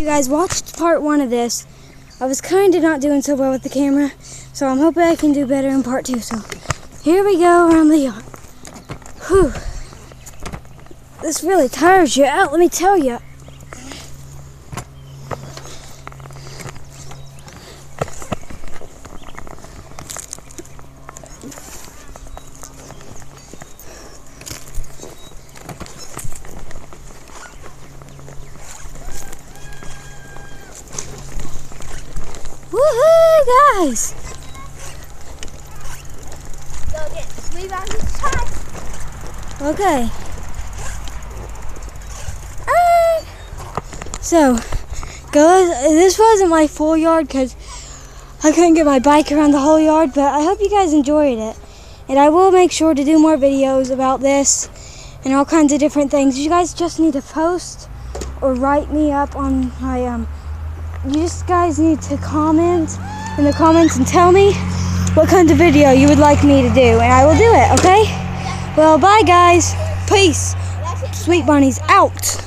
You guys watched part 1 of this. I was kind of not doing so well with the camera, so I'm hoping I can do better in part 2. So here we go around the yard. Whew. This really tires you out, let me tell you. Woohoo, guys! Go get SweetBunnies time. Okay. So, guys, this wasn't my full yard because I couldn't get my bike around the whole yard, but I hope you guys enjoyed it. And I will make sure to do more videos about this and all kinds of different things. You guys just need to post or write me up on my, you just guys need to comment in the comments and tell me what kind of video you would like me to do, and I will do it, okay? Well, bye guys. Peace. SweetBunnies out.